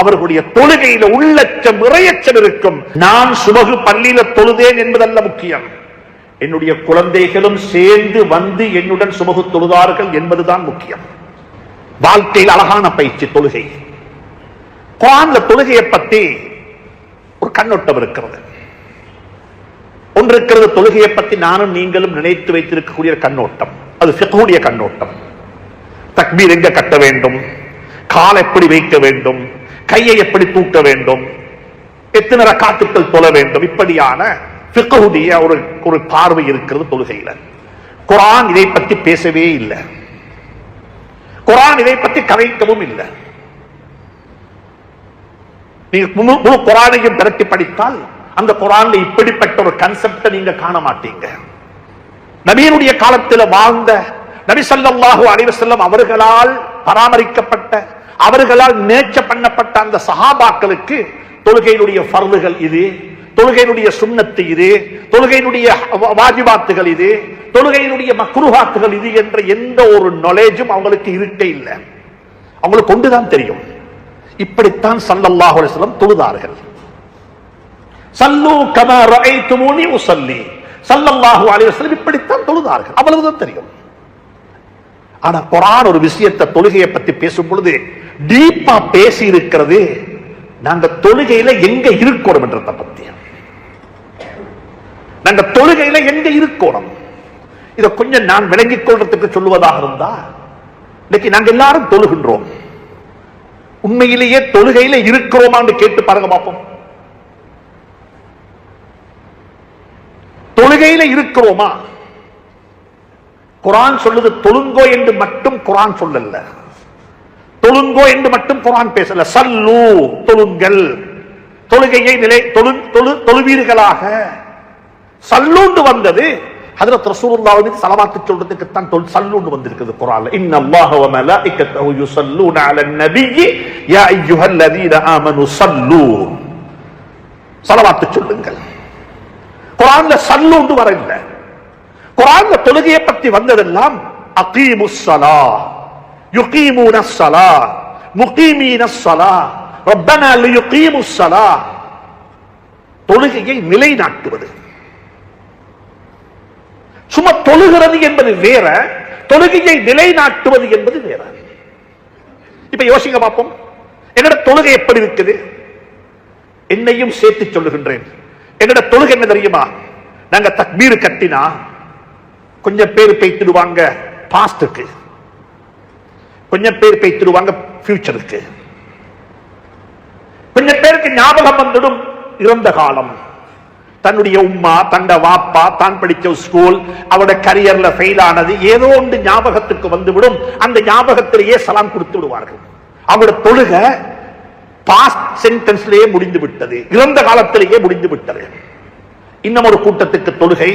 அவர்களுடைய தொழுகையில உள்ளச்சம் இறையச்சம் இருக்கும். நான் சுபகு பள்ளியில தொழுதேன் என்பதல்ல முக்கியம், என்னுடைய குழந்தைகளும் சேர்ந்து வந்து என்னுடன் சுபகு தொழுதார்கள் என்பதுதான் முக்கியம். வாழ்க்கையில் அழகான பயிற்சி தொழுகை. குர்ஆன்ல தொழுகையை பற்றி ஒரு கண்ணோட்டம் இருக்கிறது. ஒன்று இருக்கிறது, தொழுகையை பற்றி நானும் நீங்களும் நினைத்து வைத்திருக்கக்கூடிய கண்ணோட்டம், அது ஃபிக்ஹுடைய கண்ணோட்டம். தக்பீர் எங்க கட்ட வேண்டும், கால் எப்படி வைக்க வேண்டும், கையை எப்படி தூக்க வேண்டும், எத்தனை ரக்காத்துக்கள் தொழ வேண்டும், இப்படியான ஃபிக்ஹுடைய ஒரு பார்வை இருக்கிறது தொழுகையில. குர்ஆன் இதை பற்றி பேசவே இல்லை, குர்ஆன் இதை பற்றி கதைக்கவும் இல்லை. நீங்க முழு குர்ஆனையும் திரட்டி படித்தால் அந்த குர்ஆன்ல இப்படிப்பட்ட ஒரு கான்செப்டை நீங்க காண மாட்டீங்க. நபியினுடைய காலத்தில் வாழ்ந்த நபி ஸல்லல்லாஹு அலைஹி வஸல்லம் அவர்களால் பராமரிக்கப்பட்ட, அவர்களால் நேர்ச்ச பண்ணப்பட்ட அந்த சஹாபாக்களுக்கு தொழுகையினுடைய ஃபர்துகள் இது, தொழுகையினுடைய சுன்னத்து இது, தொழுகையினுடைய வாஜிபாத்துகள் இது, தொழுகையினுடைய மக்ரூஹாத்துகள் இது என்ற எந்த ஒரு நாலேஜும் அவங்களுக்கு இருக்கே இல்லை. அவங்களுக்கு கொண்டுதான் தெரியும். இப்படித்தான் ஸல்லல்லாஹு அலைஹி வஸல்லம் தொழுதார்கள். ஸல்லூ கமா ரஅய்துமூனி உஸல்லி, ஸல்லல்லாஹு அலைஹி வஸல்லம் இப்படித்தான் தொழுதார்கள், அவ்வளவுதான் தெரியும். ஆனா குர்ஆன் ஒரு விஷயத்தை தொழுகையை பத்தி பேசும் பொழுது டீப்பா பேசி இருக்கிறது, நாங்க தொழுகையில எங்க இருக்கணும் என்றதை பத்தி. நாங்க தொழுகையில எங்க இருக்கணும், இதை கொஞ்சம் நான் விளங்கிக் கொள்றதுக்கு சொல்லுவதாக இருந்தா, இன்னைக்கு நாங்க எல்லாரும் தொழுகின்றோம், உண்மையிலேயே தொழுகையில இருக்கிறோமான்னு கேட்டு பாருங்க பார்ப்போம். தொழுகையில இருக்கிறோமா? குர்ஆன் சொல்லுது தொழுங்கோ என்று மட்டும் குர்ஆன் சொல்லல, தொழுங்கோ என்று மட்டும் குர்ஆன் பேசல. சல்லு, தொழுங்கள், தொழுகையை தொழுவீர்களாக. சல்லூண்டு வந்தது ஹஜ்ரத் ரசூலுல்லாஹ் மீது ஸலவாத் சொல்றதுக்கு தான் சல்லூண்டு வந்திருக்குது குர்ஆன்ல. இன்னல்லாஹ வ மலாயிகத்தஹு யுஸல்லூன அலன் நபிய்யி யா அய்யுஹல்லதீன ஆமனு ஸல்லூ, ஸலவாத் சொல்லுங்கள். குர்ஆன்ல சல்லூண்டு வரல. குர்ஆன்ல தொழுகையை பற்றி வந்ததெல்லாம் அகீமுஸ் ஸலாஹ், யுகீமூனஸ் ஸலாஹ், முகீமீனஸ் ஸலாஹ், ரப்பனா லியுகீமுஸ் ஸலாஹ். தொழுகையை நிலைநாட்டுவது. சும்மா தொழுகிறது என்பது வேற, தொழுகையை நிலைநாட்டுவது என்பது வேற. இப்ப யோசிங்க பார்ப்போம், என்னோட தொழுகை எப்படி இருக்குது? என்னையும் சேர்த்து சொல்லுகின்றேன். என்னோட தொழுகை என்ன தெரியுமா? நாங்க தக்பீர் கட்டினா கொஞ்சம் பேர் பேய்த்திடுவாங்க பாஸ்டுக்கு, கொஞ்சம் பேர் பேய்த்திடுவாங்க ஃபியூச்சருக்கு, கொஞ்சம் பேருக்கு ஞாபகம் வந்துடும் இறந்த காலம், தன்னுடைய உம்மா, தண்ட வாப்பா, தான் படிச்ச ஸ்கூல், அவருடைய கரியர்ல ஃபெயில் ஆனது, ஏதோ ஒன்று ஞாபகத்துக்கு வந்துவிடும். அந்த ஞாபகத்திலேயே சலாம் கொடுத்து விடுவார்கள். அவருடைய தொழுகை பாஸ்ட் சென்டென்ஸ்லேயே முடிந்து விட்டது, இறந்த காலத்திலேயே முடிந்து விட்டது. இன்னும் ஒரு கூட்டத்துக்கு தொழுகை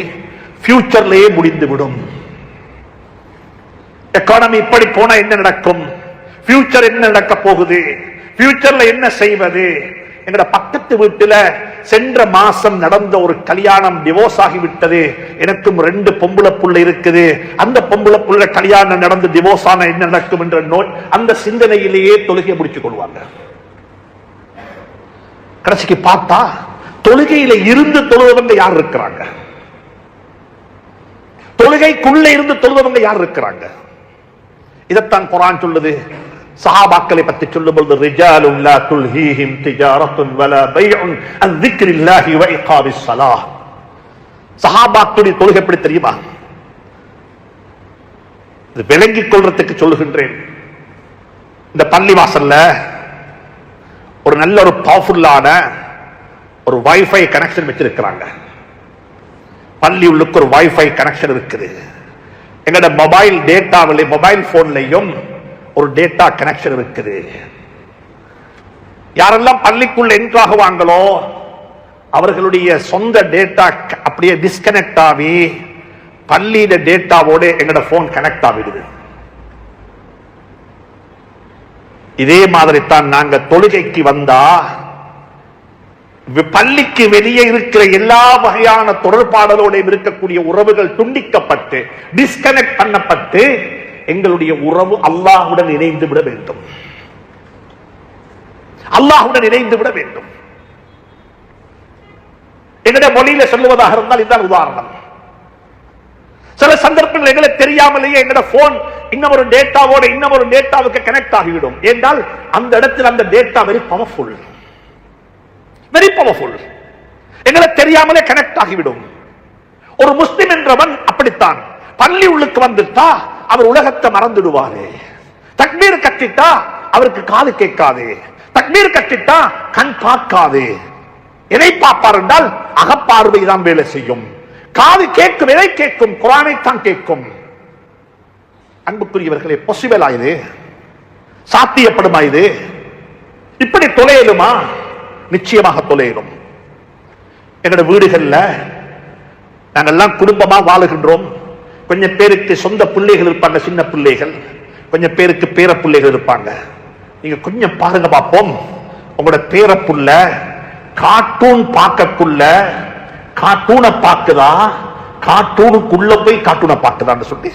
ஃபியூச்சர்லேயே முடிந்துவிடும். எக்கானமி இப்படி போனா என்ன நடக்கும், ஃபியூச்சர் என்ன நடக்க போகுது, ஃபியூச்சர்ல என்ன செய்வது. எங்கட பக்கத்து வீட்டுல சென்ற மாசம் நடந்த ஒரு கல்யாணம் டிவோர்ஸ் ஆகிவிட்டது, எனக்கும் 2 பொம்பளை புள்ள இருக்குது, அந்த பொம்பளை புள்ள கல்யாணம் நடந்து டிவோர்ஸ் ஆன என்ன நடக்கும் என்ற நோய், அந்த சிந்தனையிலேயே தொழுகையை முடிச்சுக் கொள்வாங்க. கடைசிக்கு பார்த்தா தொழுகையில இருந்து தொழுவவங்க யார் இருக்கிறாங்க, தொழுகைக்குள்ள இருந்து தொழுவவங்க யார் இருக்கிறாங்க? இதைத்தான் குர்ஆன் சொல்லுது. சஹாபாக்களை பற்றி சொல்லும்போது ரிஜாலுன் லா துல்ஹீஹிம் திஜாரத்துன் வலா பைஉன் அன் ذிக்ரில்லாஹி வ இகாமிஸ் ஸலாஹ். சஹாபாக்களுடைய தொழுகை எப்படி தெரியுமா? இது விளங்கிக் கொள்றதுக்கு சொல்லுகின்றேன். இந்த பள்ளிவாசல்ல ஒரு நல்ல ஒரு பவர்ஃபுல்லான ஒரு வைஃபை கனெக்ஷன் வச்சிருக்கிறாங்க. பள்ளி உள்ளுக்கு ஒரு வைஃபை கனெக்ஷன் இருக்குது. எங்களோட மொபைல் டேட்டாவிலே, மொபைல் போன்லையும் ஒரு டேட்டா கனெக்ஷன் இருக்குது. யாரெல்லாம் பள்ளிக்குள்ள என்ட்ரு ஆகுவாங்களோ அவர்களுடைய சொந்த டேட்டா அப்படியே டிஸ்கனெக்ட் ஆகி பள்ளியில டேட்டாவோட எங்களோட போன் கனெக்ட் ஆகிடுது. இதே மாதிரி தான் நாங்க தொழுகைக்கு வந்தா பள்ளிக்கு வெளியே இருக்கிற எல்லா வகையான தொடர்பாடலோட இருக்கக்கூடிய உறவுகள் துண்டிக்கப்பட்டு டிஸ்கனெக்ட் பண்ணப்பட்டு எங்களுடைய உறவு அல்லாஹ்வுடன் இணைந்து விட வேண்டும். அல்லாஹ்வுடன் இணைந்து விட வேண்டும். எங்களுடைய மொழியில சொல்லுவதாக இருந்தால் இதுதான் உதாரணம். சில சந்தர்ப்பங்கள் எங்களுக்கு தெரியாமலேயே எங்களோட போன் இன்னொரு டேட்டாவோட இன்னொரு டேட்டாவுக்கு கனெக்ட் ஆகிவிடும். என்றால் அந்த இடத்தில் அந்த data very powerful, very powerful. எங்களுக்கு தெரியாமலே கனெக்ட் ஆகிவிடும். ஒரு முஸ்லிம் என்றவன் அப்படித்தான். பள்ளி உள்ளுக்கு வந்துட்டா அவர் உலகத்தை மறந்துடுவாரு. தக்பீர் கட்டிட்டா அவருக்கு காது கேட்காது, தக்பீர் கட்டிட்டா கண் பார்க்காது. எதை பார்ப்பார் என்றால் அகப்பார்வை தான் வேலை செய்யும். காது கேட்கும், எதை கேட்கும்? குர்ஆனை தான் கேட்கும். அன்புக்குரியவர்களே, பாசிபிளா இது? சாத்தியப்படுமா இது? இப்படி தொலையலுமா? நிச்சயமாக தொலையலும். எங்களோட வீடுகள்ல நாங்கெல்லாம் குடும்பமா வாழுகின்றோம். கொஞ்சம் பேருக்கு சொந்த பிள்ளைகள் இருப்பாங்க, சின்ன பிள்ளைகள். கொஞ்சம் பேருக்கு பேர பிள்ளைகள் இருப்பாங்க. நீங்க கொஞ்சம் பாருங்க பார்ப்போம். உங்களோட பேர புள்ள கார்ட்டூன் பார்க்கக்குள்ள கார்ட்டூனை பார்க்குதா, கார்ட்டூனுக்குள்ள போய் கார்ட்டூனை பார்க்குதான்னு சொல்லி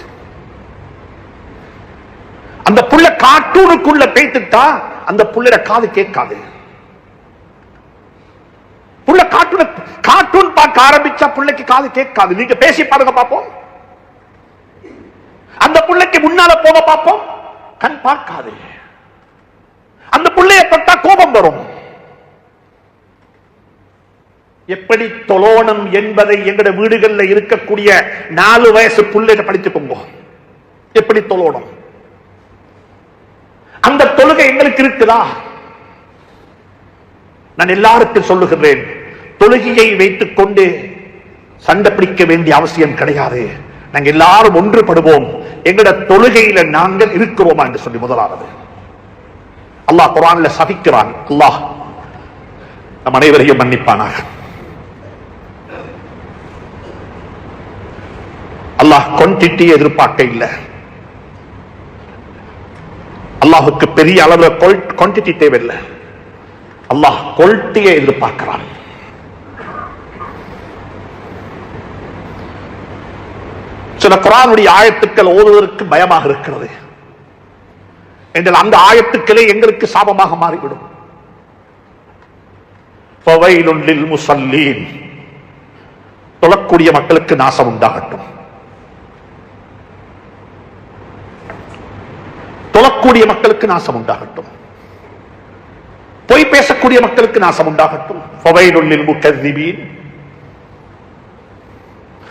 அந்த புள்ள கார்ட்டூனுக்குள்ள பேத்துட்டா அந்த புள்ளைய காது கேட்காது. புள்ள கார்ட்டூன் பார்க்க ஆரம்பிச்சா புள்ளைக்கு காது கேட்காது. நீங்க பேசி பாருங்க பார்ப்போம். அந்த புள்ளைக்கு முன்னால போக பார்ப்போம், கண் பார்க்காது. அந்த புள்ளைய தொட்டா கோபம் வரும். எப்படி தொழணும் என்பதை எங்கட வீடுகளில் இருக்கக்கூடிய 4 வயசு பிள்ளைகளை படித்துக்கோங்க. எப்படி தொழணும் அந்த தொழுகை எங்களுக்கு இருக்குதா? நான் எல்லாருக்கும் சொல்லுகிறேன், தொழுகையை வைத்துக் கொண்டு சண்டை பிடிக்க வேண்டிய அவசியம் கிடையாது. நாங்கள் எல்லாரும் ஒன்றுபடுவோம். எங்கட தொழுகையில நாங்கள் இருக்கிறோமா என்று சொல்லி முதலாவது அல்லாஹ் குர்ஆன்ல சபிக்கிறான். அல்லாஹ் நம் அனைவரையும் மன்னிப்பானாக. அல்லாஹ் குவான்டிட்டி எதிர்பார்க்க இல்லை. அல்லாஹுக்கு பெரிய அளவுல குவான்டிட்டி தேவையில்லை. அல்லாஹ் குவாலிட்டியை எதிர்பார்க்கிறான். சில குர்ஆனுடைய ஆயத்துக்கள் ஓதுவதற்கு பயமாக இருக்கிறது என்றால் அந்த ஆயத்துக்களே எங்களுக்கு சாபமாக மாறிவிடும். ஃபவைலுன் லில் முஸல்லீன், தொழக்கூடிய மக்களுக்கு நாசம் உண்டாகட்டும். தொழக்கூடிய மக்களுக்கு நாசம் உண்டாகட்டும். பொய் பேசக்கூடிய மக்களுக்கு நாசம் உண்டாகட்டும். ஃபவைலுன் லில் முகذிபீன்,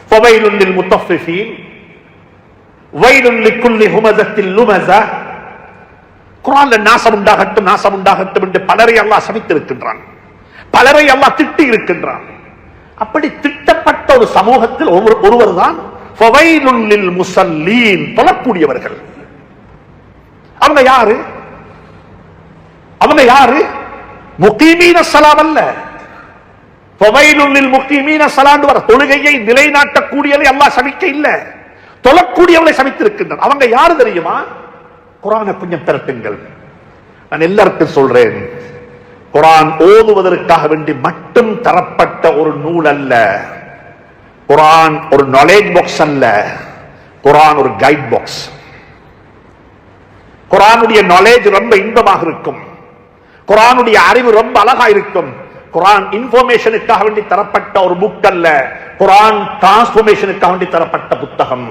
ஃபவைலுன் லில் முத்தஃபிஃபீன், வைலுன் லிக்குல்லி ஹுமஸத்தில் லுமஸா. குர்ஆன்ல நாசம் உண்டாகட்டும், நாசம் உண்டாகட்டும் என்று பலரை அல்லாஹ் சபித்திருக்கின்றான், பலரை அல்லாஹ் திட்டி இருக்கின்றான். அப்படி திட்டப்பட்ட ஒரு சமூகத்தில் ஒருவர் தான் ஃபவைலுன் லில் முஸல்லீன், தொழக்கூடியவர்கள். அவங்க யாரு? அவங்க யாரு? முகீமீன ஸலாம் அல்ல. ஃபவைலுன் லில் முகீமீன ஸலாம் வர தொழுகையை நிலைநாட்டக்கூடியவரை அல்லாஹ் சபிக்க இல்ல, தொழக்கூடியவர்களை சபித்திருக்கின்றான். அவங்க யாரு தெரியுமா? குர்ஆனை கொஞ்சம் திரட்டுங்கள். நான் எல்லாருக்கும் சொல்றேன், குர்ஆன் ஓதுவதற்காக வேண்டி மட்டும் தரப்பட்ட ஒரு நூல் அல்ல. குர்ஆன் ஒரு நாலேஜ் பாக்ஸ் அல்ல. குர்ஆன் ஒரு கைட் பாக்ஸ். குர்ஆனுடைய நாலேஜ் ரொம்ப இன்பமாக இருக்கும். குர்ஆனுடைய அறிவு ரொம்ப அழகா இருக்கும். குர்ஆன் இன்ஃபர்மேஷனுக்காக வேண்டி தரப்பட்ட ஒரு புக் அல்ல. குர்ஆன் டிரான்ஸ்ஃபர்மேஷனுக்காக வேண்டி தரப்பட்ட புத்தகம்.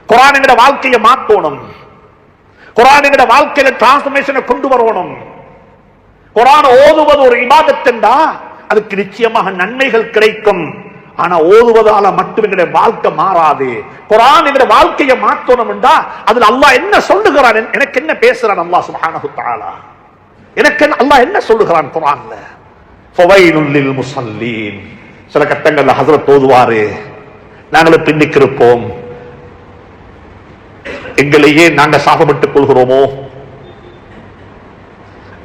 குர்ஆன் எங்கட வாழ்க்கையை மாற்றணும். குர்ஆன் எங்கட வாழ்க்கையில டிரான்ஸ்ஃபர்மேஷனை கொண்டு வரணும். குர்ஆன் ஓதுவது ஒரு இபாதத் என்றா அதுக்கு நிச்சயமாக நன்மைகள் கிடைக்கும். ஆனா ஓதுவதால மட்டும் எங்களுடைய வாழ்க்கை மாறாது. குர்ஆன் எங்களுடைய வாழ்க்கையை மாற்றணும் என்றா அதுல அல்லாஹ் என்ன சொல்லுகிறான், எனக்கு என்ன பேசுறான் அல்லாஹ் சுப்ஹானஹு வ தஆலா, எனக்கு அல்லாஹ் என்ன சொல்லுகிறான் குர்ஆன்ல? ஃபவைலுல் லில் முஸல்லீன். சில கட்டங்கள்ல ஹஜ்ரத் ஓதுவாரு, நாங்களும் பின்னிக்கு இருப்போம். எங்களையே நாங்க சாபமிட்டுக் கொள்கிறோமோ?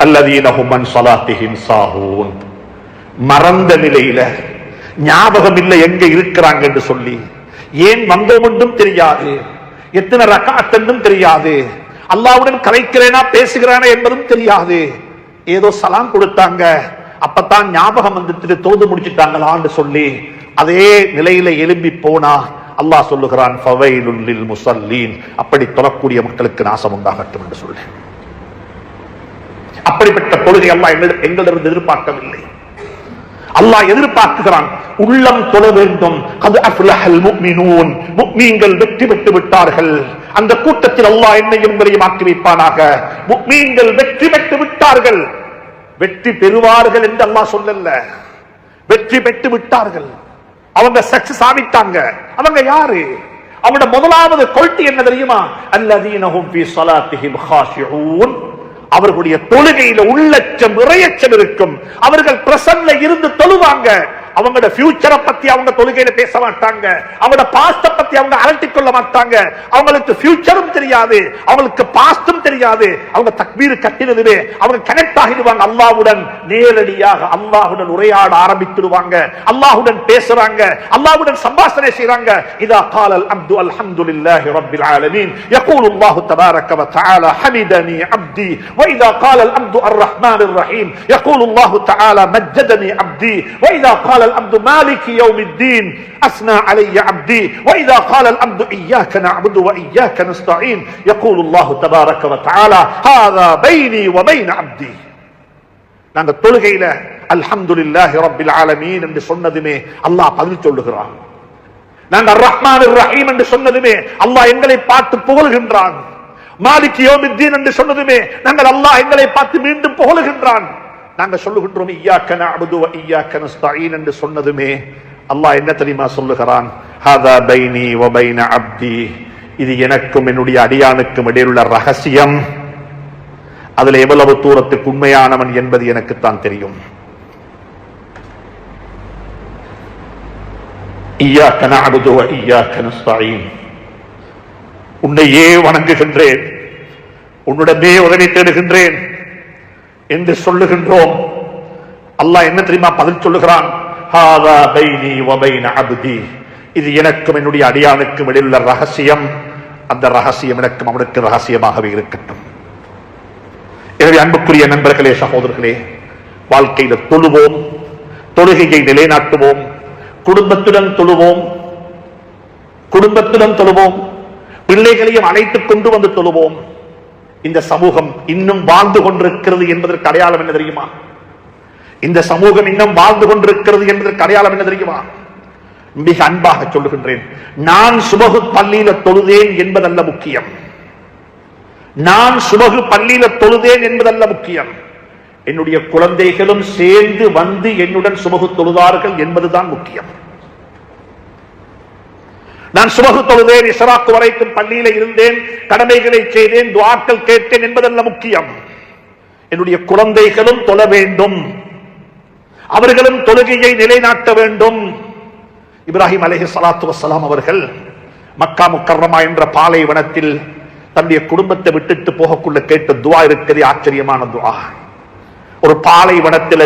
அல்லதீன ஹும் அன் ஸலாத்திஹிம் சாஹூன், மறந்த நிலையில ஞாபகம் இல்லை எங்க இருக்கிறாங்க என்று சொல்லி, ஏன் வந்தோம் என்றும் தெரியாது, எத்தனை ரக்காத் என்றும் தெரியாது, அல்லாஹ்வுடன் கலைக்கிறேனா பேசுகிறானா என்பதும் தெரியாது. ஏதோ சலாம் கொடுத்தாங்க, அப்பதான் ஞாபகம் வந்துட்டு தொழுது முடிச்சுட்டாங்களான்னு சொல்லி அதே நிலையில எழும்பி போனா அல்லாஹ் சொல்லுகிறான் ஃபவைலுல் லில் முஸல்லீன், அப்படி தொழக்கூடிய மக்களுக்கு நாசம் உண்டாகட்டும் என்று சொல்லி. அப்படிப்பட்ட தொழுகை அல்லாஹ் எங்களிடம் எதிர்பார்க்கவில்லை. அல்லாஹ் எதிர்பார்க்கிறான் உள்ளம் தொழ வேண்டும். அது அஃப்லஹல் முஃமினூன், முஃமின்கள் வெற்றி பெற்று விட்டார்கள். அந்த கூட்டத்தில் அல்லாஹ் என்னையும் உங்களையும் ஆக்கி வைப்பானாக. முஃமின்கள் வெற்றி பெற்று விட்டார்கள். வெற்றி பெறுவார்கள் என்று அல்லாஹ் சொல்லல, வெற்றி பெற்று விட்டார்கள். அவங்க சக்சஸ் ஆவிட்டாங்க. அவங்க யாரு? அவங்களோட முதலாவது குவாலிட்டி என்ன தெரியுமா? அல்லதீனஹும் ஃபீ ஸலாத்திஹிம் காஷிஊன். அவர்களுடைய தொழுகையில உள்ளச்சம் இறையச்சம் இருக்கும். அவர்கள் பிரசன்ல இருந்து தொழுவாங்க. அவங்களோட ஃபியூச்சரை பத்தி அவங்க தொழுகையில பேச மாட்டாங்க. அவங்களோட பாஸ்ட பத்தி அவங்க அலட்டிக் கொள்ள மாட்டாங்க. அவங்களுக்கு ஃபியூச்சரும் தெரியாது, அவங்களுக்கு பாஸ்டும் தெரியாது. அவங்க தக்பீர் கட்டினதுவே அவங்க கனெக்ட் ஆகிடுவாங்க அல்லாஹ்வுடன். நேரடியாக அல்லாஹ்வுடன் உரையாட ஆரம்பித்துடுவாங்க. அல்லாஹ்வுடன் பேசுறாங்க, அல்லாஹ்வுடன் சம்பாஷணை செய்றாங்க. இதா காலல் அப்து அல்ஹம்துலில்லாஹி ரப்பில் ஆலமீன் யகூலு அல்லாஹு தபாரக வ தஆலா ஹமிதனி அப்தி. وإذا قال العبد الرحمن الرحيم يقول الله تعالى مجدني عبدي. وإذا قال العبد مالك يوم الدين أثنى علي عبدي. وإذا قال العبد إياك نعبد وإياك نستعين يقول الله تبارك وتعالى هذا بيني وبين عبدي. நாங்க தொழுகையில அல்ஹம்துலில்லாஹி ரப்பில் ஆலமீன் என்று சொன்னதுமே அல்லாஹ் பதில் சொல்லுகிறான். நாங்க ரஹ்மான் ரஹீம் என்று சொன்னதுமே அல்லாஹ் எங்களை பார்த்து புகழ்கின்றான். மாலிக் யௌமித்தீன் என்று சொன்னதுமே நாங்கள் அல்லாஹ் எங்களை பார்த்து மீண்டும் புகழுகின்றான். நாங்க சொல்லுகின்றோம் இய்யாக நஅபுது வ இய்யாக நஸ்தஈன் என்று சொன்னதுமே அல்லாஹ் என்ன தெரியுமா சொல்லுகிறான்? ஹாதா பைனி வ பைன அப்தி. இது எனக்கும் என்னுடைய அடியானுக்கும் இடையிலுள்ள ரகசியம். அதுல எவ்வளவு தூரத்துக்கு உண்மையானவன் என்பது எனக்கு தான் தெரியும். இய்யாக நஅபுது வ இய்யாக நஸ்தஈன். உன்னையே வணங்குகின்றேன், உன்னிடமே உதவி தேடுகின்றேன் என்று சொல்லுகின்றோம். அல்லாஹ் என்ன தெரியுமா பதில் சொல்லுகிறான்? ஹாதா பைனி வ பைன அப்தி. இது எனக்கும் என்னுடைய அடியானுக்கும் இடையிலுள்ள ரகசியம். அந்த ரகசியம் எனக்கும் அவனுக்கு ரகசியமாகவே இருக்கட்டும். எனவே அன்புக்குரிய நண்பர்களே, சகோதரர்களே, வாழ்க்கையில தொழுவோம், தொழுகையை நிலைநாட்டுவோம், குடும்பத்துடன் தொழுவோம், குடும்பத்துடன் தொழுவோம், பிள்ளைகளையும் அழைத்துக் கொண்டு வந்து தொழுவோம். இந்த சமூகம் இன்னும் வாழ்ந்து கொண்டிருக்கிறது என்பதற்கு அடையாளம் என்ன தெரியுமா? இந்த சமூகம் இன்னும் வாழ்ந்து கொண்டிருக்கிறது என்பதற்கு அடையாளம் என்ன தெரியுமா? மிக அன்பாக சொல்லுகின்றேன், நான் சுபகு பள்ளியில தொழுதேன் என்பதல்ல முக்கியம். நான் சுபகு பள்ளியில தொழுதேன் என்பதல்ல முக்கியம். என்னுடைய குழந்தைகளும் சேர்ந்து வந்து என்னுடன் சுபகு தொழுதார்கள் என்பதுதான் முக்கியம். நான் சுபகு தொழுதேன், இஸ்ராக்கு வரைக்கும் பள்ளியில இருந்தேன், கடமைகளை செய்தேன், துஆக்கள் கேட்டேன் என்பதல்ல முக்கியம். என்னுடைய குழந்தைகளும் தொழ வேண்டும், அவர்களும் தொழுகையை நிலைநாட்ட வேண்டும். இப்ராஹிம் அலைஹிஸ்ஸலாத்து வஸ்ஸலாம் அவர்கள் மக்கா முக்கர்ரமா என்ற பாலைவனத்தில் தன்னுடைய குடும்பத்தை விட்டுட்டு போகக்குள்ள கேட்ட துஆ இருக்கிறது, ஆச்சரியமான துஆ. ஒரு பாலைவனத்தில்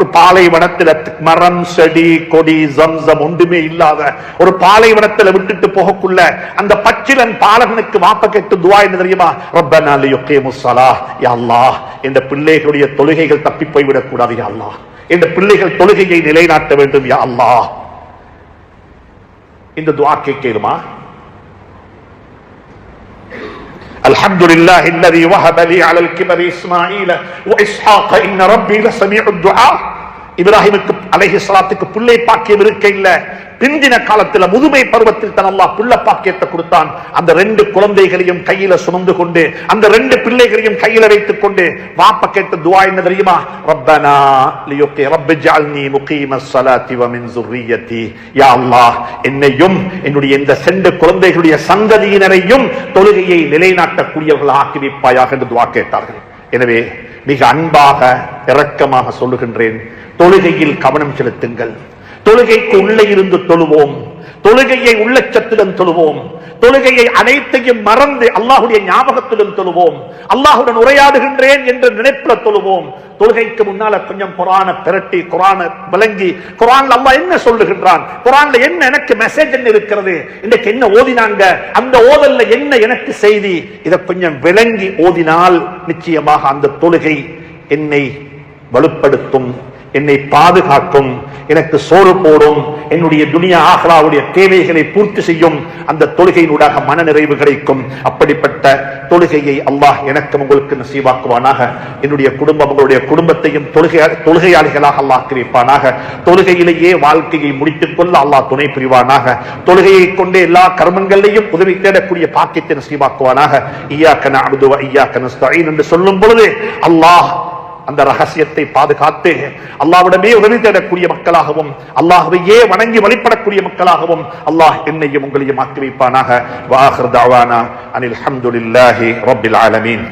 ஒரு பாலைவனத்தில் மரம் செடி கொடி ஜம்சம் ஒன்றுமே இல்லாத ஒரு பாலைவனத்தில் விட்டுட்டு போகக்குள்ள அந்த பச்சிலன் பாலகனுக்கு வாப்ப கேட்டு துஆ என்ன தெரியுமா? ரப்பனா லியுகீமுஸ் ஸலாஹ். யா அல்லாஹ், இந்த பிள்ளைகளுடைய தொழுகைகள் தப்பி போய்விடக் கூடாது. யா அல்லாஹ், இந்த பிள்ளைகள் தொழுகையை நிலைநாட்ட வேண்டும். யா அல்லாஹ், இந்த துஆ கேட்கலுமா? الحمد لله الذي وهب لي على الكبر إسماعيل وإسحاق إن ربي لسميع الدعاء. இப்ராஹிமுக்கு அலைஹிஸ்ஸலாத்துக்கு பிள்ளை பாக்கியம் இருக்க இல்ல, பிந்தின காலத்தில் முதுமை பருவத்தில் தான் அல்லாஹ் பிள்ளை பாக்கியத்தை கொடுத்தான். அந்த ரெண்டு குழந்தைகளையும் கையில சுமந்து கொண்டு, அந்த ரெண்டு பிள்ளைகளையும் கையில வைத்துக் கொண்டு வாப்ப கேட்ட துஆ என்ன தெரியுமா? ரப்பனா லியுகி ரப்பிஜ்அல்னி முகீமஸ் ஸலாத்தி வ மின் ஸுர்ரிய்யதி. யா அல்லாஹ், என்னையும் என்னுடைய இந்த ரெண்டு குழந்தைகளுடைய சந்ததியினரையும் தொழுகையை நிலைநாட்டக்கூடியவர்கள் ஆக்கி வைப்பாயாக என்று துஆ கேட்டார்கள். எனவே மிக அன்பாக இரக்கமாக சொல்லுகின்றேன், தொழுகையில் கவனம் செலுத்துங்கள். தொழுகைக்கு உள்ளே இருந்து தொழுவோம், தொழுகையை உள்ளச்சத்துடன் தொழுவோம், தொழுகையை அனைத்தையும் மறந்து அல்லாஹ்வுடைய ஞாபகத்துடன் தொழுவோம், அல்லாஹ்வுடன் உரையாடுகின்றேன் என்ற நினைப்புல தொழுவோம். தொழுகைக்கு முன்னால கொஞ்சம் குர்ஆனை பிரட்டி, குர்ஆனை விளங்கி, குர்ஆன்ல அல்லாஹ் என்ன சொல்லுகின்றான், குர்ஆன்ல என்ன எனக்கு மெசேஜ் என்ன இருக்கிறது, இன்னைக்கு என்ன ஓதினாங்க, அந்த ஓதல்ல என்ன எனக்கு செய்தி, இதை கொஞ்சம் விளங்கி ஓதினால் நிச்சயமாக அந்த தொழுகை என்னை வலுப்படுத்தும், என்னை பாதுகாக்கும், எனக்கு சோறு போடும், என்னுடைய துனியா ஆஹ்ராவுடைய தேவைகளை பூர்த்தி செய்யும். அந்த தொழுகையினூடாக மன நிறைவு கிடைக்கும். அப்படிப்பட்ட தொழுகையை அல்லாஹ் எனக்கும் உங்களுக்கு நசீவாக்குவானாக. என்னுடைய குடும்பம், உங்களுடைய குடும்பத்தையும் தொழுகையாளிகளாக அல்லாஹ் வைப்பானாக. தொழுகையிலேயே வாழ்க்கையை முடித்துக் கொள்ள அல்லாஹ் துணை புரிவானாக. தொழுகையை கொண்டே எல்லா கர்மங்களையும் உதவி தேடக்கூடிய பாக்கியத்தை நசீவாக்குவானாக. இய்யாக நஅ்புது வ இய்யாக நஸ்தஈன் என்று சொல்லும் பொழுது அல்லாஹ் அந்த ரகசியத்தை பாதுகாத்து அல்லாஹ்விடமே உதவி தேடக்கூடிய மக்களாகவும் அல்லாஹ்வையே வணங்கி வழிபடக்கூடிய மக்களாகவும் அல்லாஹ் என்னையும் உங்களையும் ஆக்கி வைப்பானாக. வ ஆகிர் தஅவானா அனில் ஹம்துலில்லாஹி ரப்பில் ஆலமீன்.